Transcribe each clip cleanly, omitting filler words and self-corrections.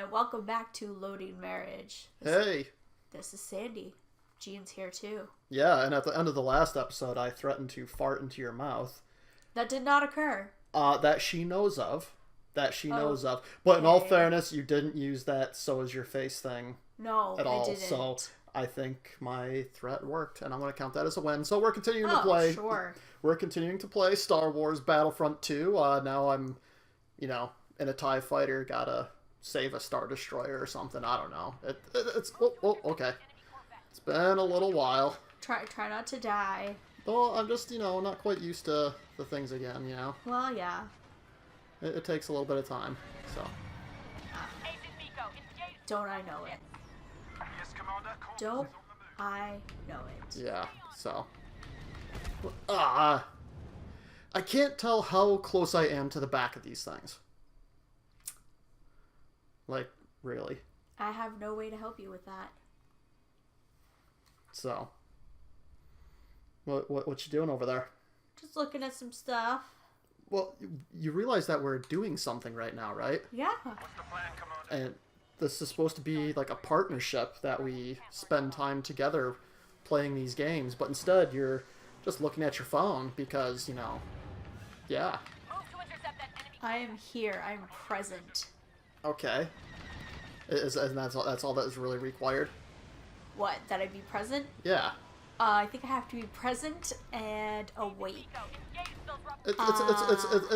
and welcome back to Loading Marriage. This is Sandy. Jean's here too. Yeah, and at the end of the last episode, I threatened to fart into your mouth. That did not occur. That she knows of. But in all fairness, you didn't use that "so is your face" thing. No, at all. I didn't. So I think my threat worked, and I'm going to count that as a win. So we're continuing to play. Sure. We're continuing to play Star Wars Battlefront 2. Now I'm, in a TIE fighter, gotta save a Star Destroyer or something. I don't know. It's okay. It's been a little while. Try not to die. Well, I'm just, not quite used to the things again, Well, yeah. It takes a little bit of time, so. Don't I know it? Don't I know it? Yeah, so. I can't tell how close I am to the back of these things. Like, really. I have no way to help you with that. So. What you doing over there? Just looking at some stuff. Well, you realize that we're doing something right now, right? Yeah. And this is supposed to be like a partnership that we spend time together playing these games, but instead you're just looking at your phone because, yeah. I am here. I'm present. Okay. And that's all that is really required? What? That I be present? Yeah. I think I have to be present and awake. It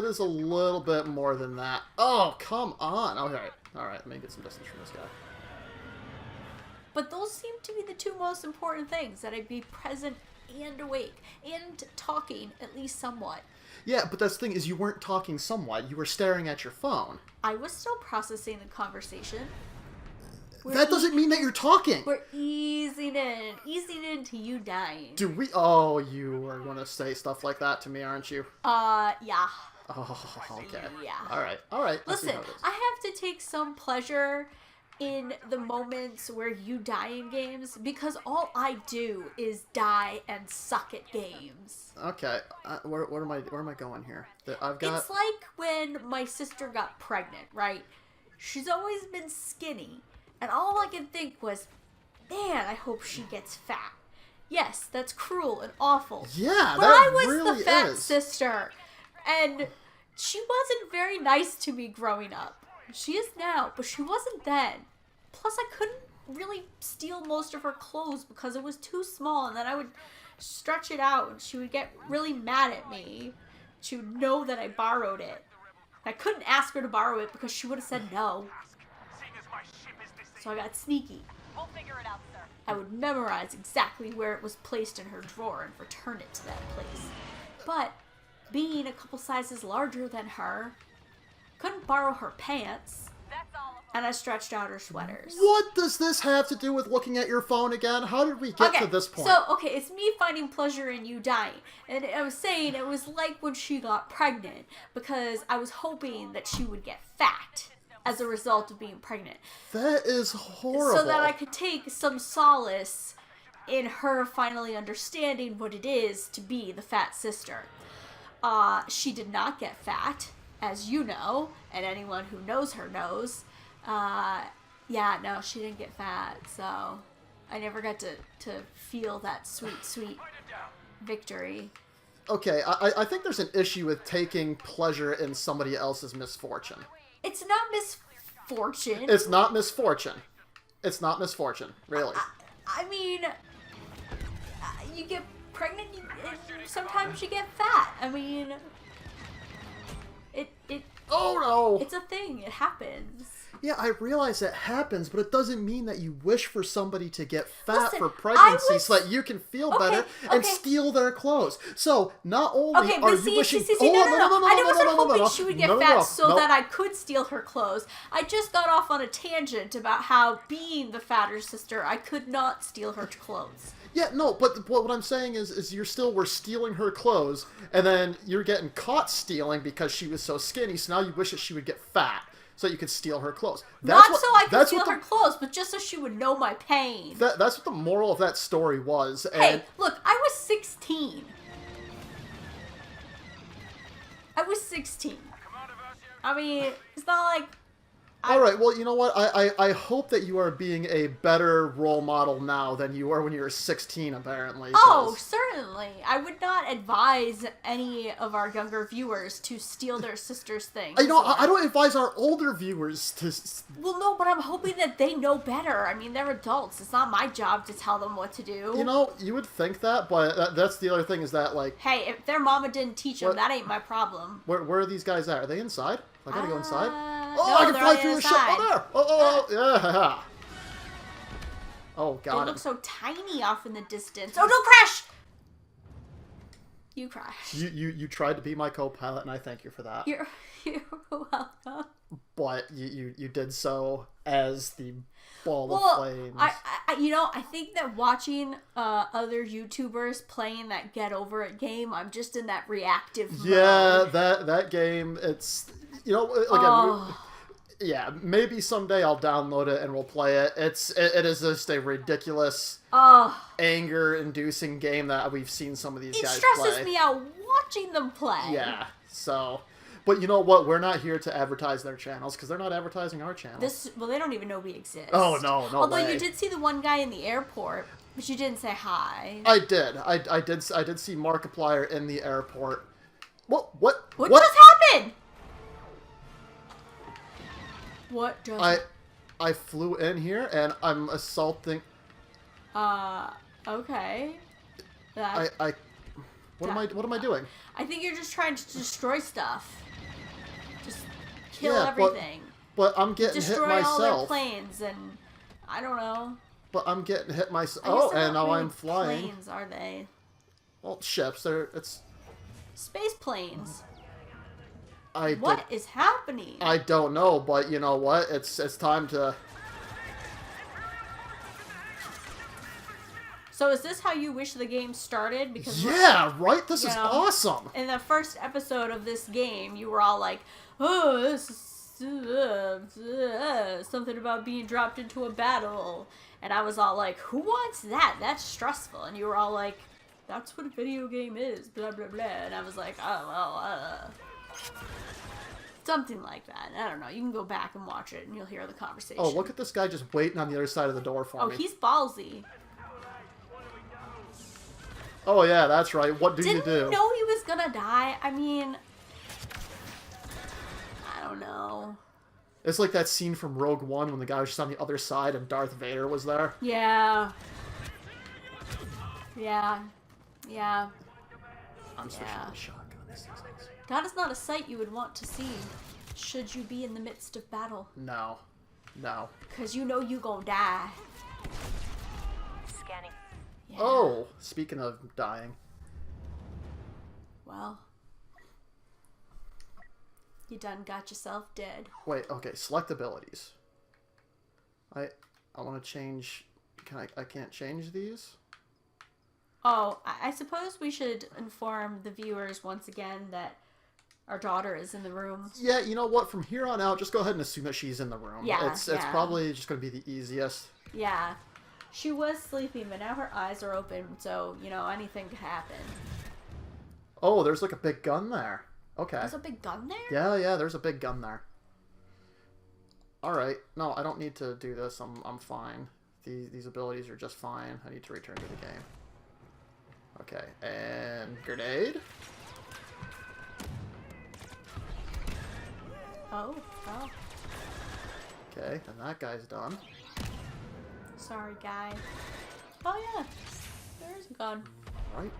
is a little bit more than that. Oh, come on. Alright, let me get some distance from this guy. But those seem to be the two most important things, that I be present and awake, and talking, at least somewhat. Yeah, but that's the thing, is you weren't talking somewhat, you were staring at your phone. I was still processing the conversation. That doesn't mean that you're talking! We're easing into you dying. Do we? Oh, you are going to say stuff like that to me, aren't you? Yeah. Oh, okay. Yeah. Alright. Listen, I have to take some pleasure in the moments where you die in games, because all I do is die and suck at games. Okay, where am I going here? It's like when my sister got pregnant, right? She's always been skinny, and all I could think was, man, I hope she gets fat. Yes, that's cruel and awful. Yeah, but that I was really the fat is. sister, and she wasn't very nice to me growing up. She is now, but she wasn't then. Plus, I couldn't really steal most of her clothes because it was too small, and then I would stretch it out, and she would get really mad at me. She would know that I borrowed it. I couldn't ask her to borrow it because she would have said no. So I got sneaky. We'll figure it out, sir. I would memorize exactly where it was placed in her drawer and return it to that place. But, being a couple sizes larger than her, couldn't borrow her pants, and I stretched out her sweaters. What does this have to do with looking at your phone again? How did we get to this point? So, it's me finding pleasure in you dying. And I was saying it was like when she got pregnant, because I was hoping that she would get fat as a result of being pregnant. That is horrible. So that I could take some solace in her finally understanding what it is to be the fat sister. She did not get fat, as you know, and anyone who knows her knows. She didn't get fat, so I never got to feel that sweet victory. Okay, I think there's an issue with taking pleasure in somebody else's misfortune. It's not misfortune. It's not misfortune. It's not misfortune, really. I mean, you get pregnant, and sometimes you get fat. I mean, it. Oh no! It's a thing. It happens. Yeah, I realize that happens, but it doesn't mean that you wish for somebody to get fat Listen, for pregnancy so that you can feel better and steal their clothes. So, not only are you wishing... No. I wasn't hoping she would get fat so that I could steal her clothes. I just got off on a tangent about how, being the fatter sister, I could not steal her clothes. Yeah, no, but what I'm saying is we're stealing her clothes, and then you're getting caught stealing because she was so skinny, so now you wish that she would get fat so you could steal her clothes. Not so I could steal her clothes, but just so she would know my pain. That's what the moral of that story was. Hey, look, I was 16. I was 16. I mean, it's not like All right, well, you know what? I hope that you are being a better role model now than you were when you were 16, apparently. Oh, certainly. I would not advise any of our younger viewers to steal their sister's things. You know, I don't advise our older viewers to... Well, no, but I'm hoping that they know better. I mean, they're adults. It's not my job to tell them what to do. You know, you would think that, but that's the other thing is that, like... Hey, if their mama didn't teach them, What? that ain't my problem. Where are these guys at? Are they inside? I gotta go inside? No, I can they're fly on the through the other ship! side. Oh, there! Oh, yeah! Oh, They God. look so tiny off in the distance. Oh, don't crash! You crashed. You tried to be my co-pilot, and I thank you for that. You're welcome. But you did so as the ball of flames. I think that watching other YouTubers playing that Get Over It game, I'm just in that reactive mode. Yeah, that game, it's, you know, again, yeah, maybe someday I'll download it and we'll play it. It is just a ridiculous, anger-inducing game that we've seen some of these guys play. It stresses me out watching them play. Yeah, so... But you know what? We're not here to advertise their channels, because they're not advertising our channel. Well, they don't even know we exist. Oh, no Although way. you did see the one guy in the airport, but you didn't say hi. I did. I did see Markiplier in the airport. What just happened? What just... I flew in here, and I'm assaulting... Okay. What am I doing? I think you're just trying to destroy stuff. Just kill Yeah, everything. But I'm getting hit myself. Destroy all their planes, and I don't know. But I'm getting hit myself. I guess Oh, they're and not now really I'm flying. Planes, are they? Well, ships. It's... Space planes. What What is happening? I don't know, but you know what? It's time to... So is this how you wish the game started? Because Yeah, right? This is awesome! in the first episode of this game, you were all like, oh, this is something about being dropped into a battle. And I was all like, who wants that? That's stressful. And you were all like, that's what a video game is, blah, blah, blah. And I was like, oh, well, something like that. I don't know. You can go back and watch it, and you'll hear the conversation. Oh, look at this guy just waiting on the other side of the door for me. Oh, he's ballsy. Oh, yeah, that's right. What do you do? Didn't know he was gonna die. I mean, I don't know. It's like that scene from Rogue One when the guy was just on the other side and Darth Vader was there. Yeah. Yeah. Yeah. I'm switching to shotgun. That is not a sight you would want to see, should you be in the midst of battle. No. No. Because you know you gonna die. Scanning. Yeah. Oh, speaking of dying. Well. You done got yourself dead. Wait, okay, select abilities. I want to change... I can't change these? Oh, I suppose we should inform the viewers once again that our daughter is in the room. Yeah, you know what? From here on out, just go ahead and assume that she's in the room. Yeah, It's probably just going to be the easiest. Yeah. She was sleeping, but now her eyes are open, so, you know, anything could happen. Oh, there's like a big gun there. Okay. There's a big gun there? Yeah, there's a big gun there. Alright. No, I don't need to do this. I'm fine. These abilities are just fine. I need to return to the game. Okay, and grenade. Oh. Okay, and that guy's done. Sorry, guy. Oh, yeah. There's a gun. Right.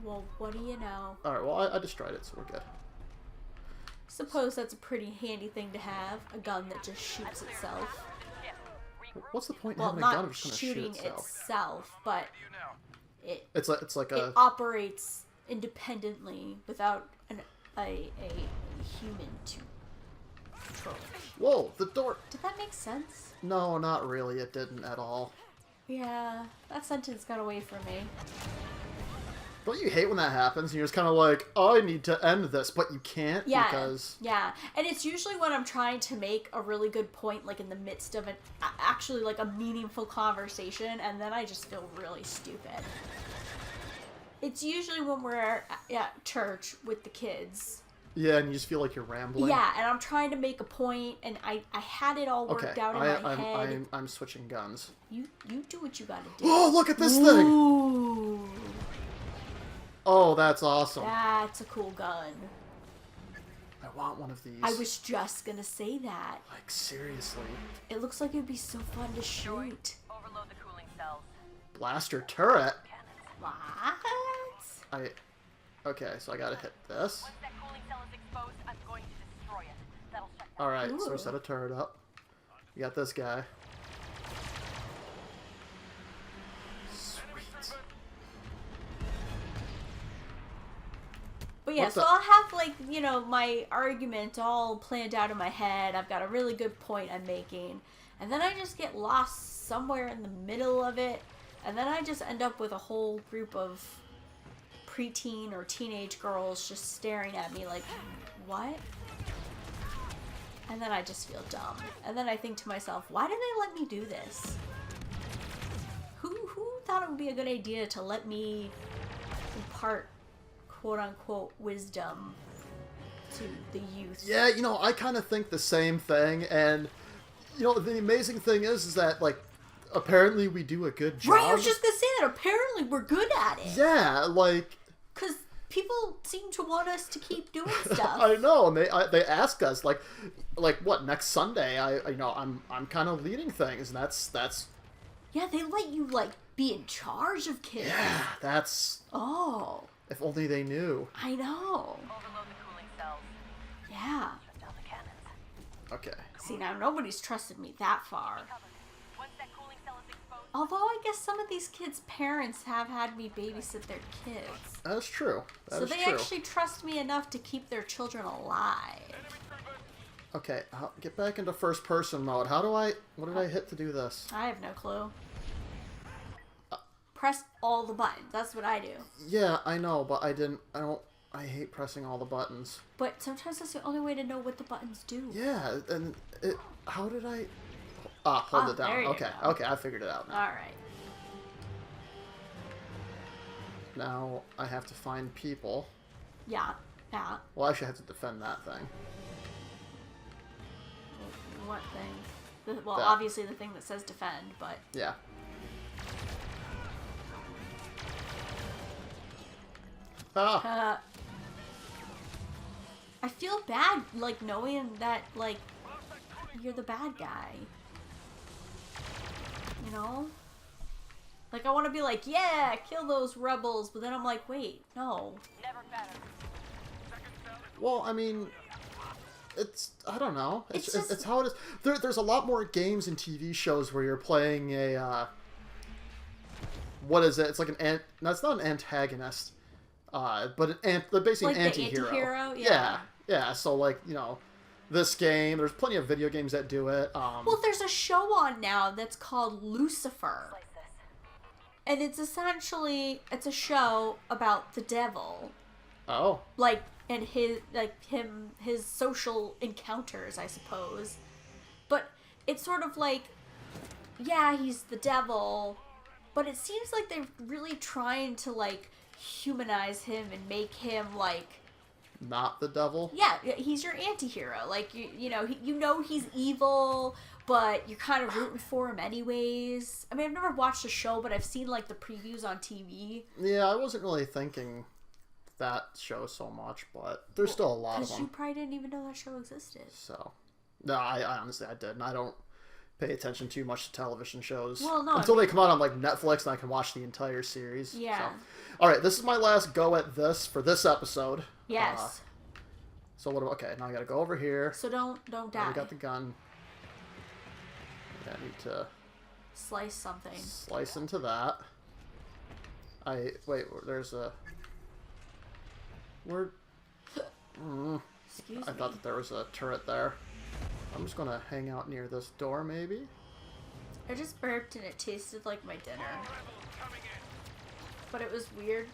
Well, what do you know? Alright, well, I destroyed it, so we're good. Suppose that's a pretty handy thing to have. A gun that just shoots itself. What's the point in Well, having a gun not if it's going to shoot shooting itself? but It's like it a... operates independently without a human to control it. Whoa, the door... Did that make sense? No, not really. It didn't at all. Yeah, that sentence got away from me. Don't you hate when that happens? And you're just kind of like, oh, I need to end this, but you can't Yeah, because... yeah. And it's usually when I'm trying to make a really good point, like in the midst of actually like a meaningful conversation, and then I just feel really stupid. It's usually when we're at church with the kids, Yeah, and you just feel like you're rambling. Yeah, and I'm trying to make a point, and I had it all worked out in my head. I'm switching guns. You do what you gotta do. Oh, look at this Ooh. thing! Oh, that's awesome. That's a cool gun. I want one of these. I was just gonna say that. Like, seriously. It looks like it'd be so fun to shoot. Overload the cooling cells. Blaster turret? What? Okay, so I gotta hit this. Once that cooling cell is exposed, I'm going to destroy it. That'll shut down. Alright, so we Ooh. set a turret up. You got this guy. Sweet. But yeah, What so the- I'll have, like, you know, my argument all planned out in my head. I've got a really good point I'm making. And then I just get lost somewhere in the middle of it. And then I just end up with a whole group of preteen or teenage girls just staring at me like, what? And then I just feel dumb. And then I think to myself, why did they let me do this? Who thought it would be a good idea to let me impart quote-unquote wisdom to the youth? Yeah, you know, I kind of think the same thing, and, you know, the amazing thing is that, like, apparently we do a good job. Right, I was just gonna say that. Apparently we're good at it. Yeah, like... Because people seem to want us to keep doing stuff. I know, and they asked us, like what, next Sunday, I'm kind of leading things, and that's... Yeah, they let you, like, be in charge of kids. Yeah, that's... Oh, If only they knew. I know. Overload the cooling cells. Yeah. Shut down the cannons. Okay. See, now nobody's trusted me that far. Covered. Once that cooling cell is exposed, Although I guess some of these kids' parents have had me babysit their kids. That's true. That So is they true. actually trust me enough to keep their children alive. Okay, I'll get back into first person mode. What did I hit to do this? I have no clue. Press all the buttons. That's what I do. Yeah, I know, but I hate pressing all the buttons. But sometimes that's the only way to know what the buttons do. Yeah, and how did I... hold it down. there you Okay, go. okay, I figured it out now. Alright. Now I have to find people. Yeah. Yeah. Well, actually I have to defend that thing. What thing? Well, That. obviously the thing that says defend, but... Yeah. Ah! I feel bad, like, knowing that, like, you're the bad guy. You know? Like, I want to be like, yeah, kill those rebels, but then I'm like, wait, no. never better. Well, I mean... I don't know. It's just- It's how it is. There's a lot more games and TV shows where you're playing a, what is it? It's like no, it's not an antagonist. But basically Like an the anti-hero. anti-hero? Yeah. Yeah. Yeah, so like, you know, this game, there's plenty of video games that do it. Well, there's a show on now that's called Lucifer. Slice this. And it's essentially, it's a show about the devil. Oh. Like, and his social encounters, I suppose. But it's sort of like, yeah, he's the devil, but it seems like they're really trying to, like, humanize him and make him, like, Not the devil? yeah, he's your anti-hero. Like, you know he's evil, but you're kind of rooting for him anyways. I mean, I've never watched the show, but I've seen, like, the previews on TV. Yeah, I wasn't really thinking that show so much, but there's still a lot of Because you them. probably didn't even know that show existed. So, no, I honestly, I didn't. I don't pay attention too much to television shows. Well, no, until they come out on, like, Netflix and I can watch the entire series. Yeah. So. Alright, this is my last go at this for this episode. Yes. So what do okay, now I gotta go over here. So don't I die. got the gun. Yeah, I need to Slice something. slice into that. Wait, there's a... Where... Excuse I me. thought that there was a turret there. I'm just gonna hang out near this door, maybe? I just burped and it tasted like my dinner. But it was weird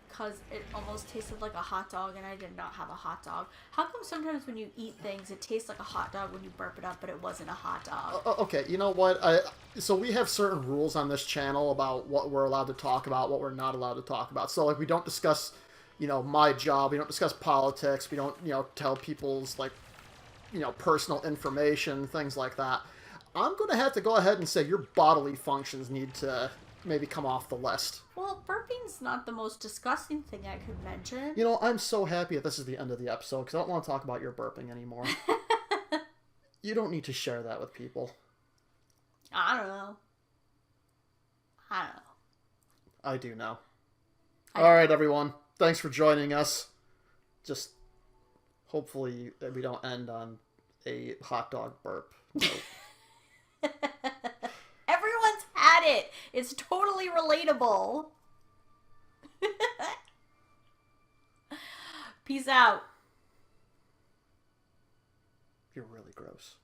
because it almost tasted like a hot dog and I did not have a hot dog. How come sometimes when you eat things it tastes like a hot dog when you burp it up but it wasn't a hot dog? Okay, you know what? So we have certain rules on this channel about what we're allowed to talk about, what we're not allowed to talk about. So, like, we don't discuss my job. We don't discuss politics. We don't, tell people's, like, personal information, things like that. I'm going to have to go ahead and say your bodily functions need to maybe come off the list. Well, burping's not the most disgusting thing I could mention. I'm so happy that this is the end of the episode because I don't want to talk about your burping anymore. You don't need to share that with people. I don't know. I do now. All right, everyone. Thanks for joining us. Just hopefully we don't end on a hot dog burp. Nope. Everyone's had it. It's totally relatable. Peace out. You're really gross.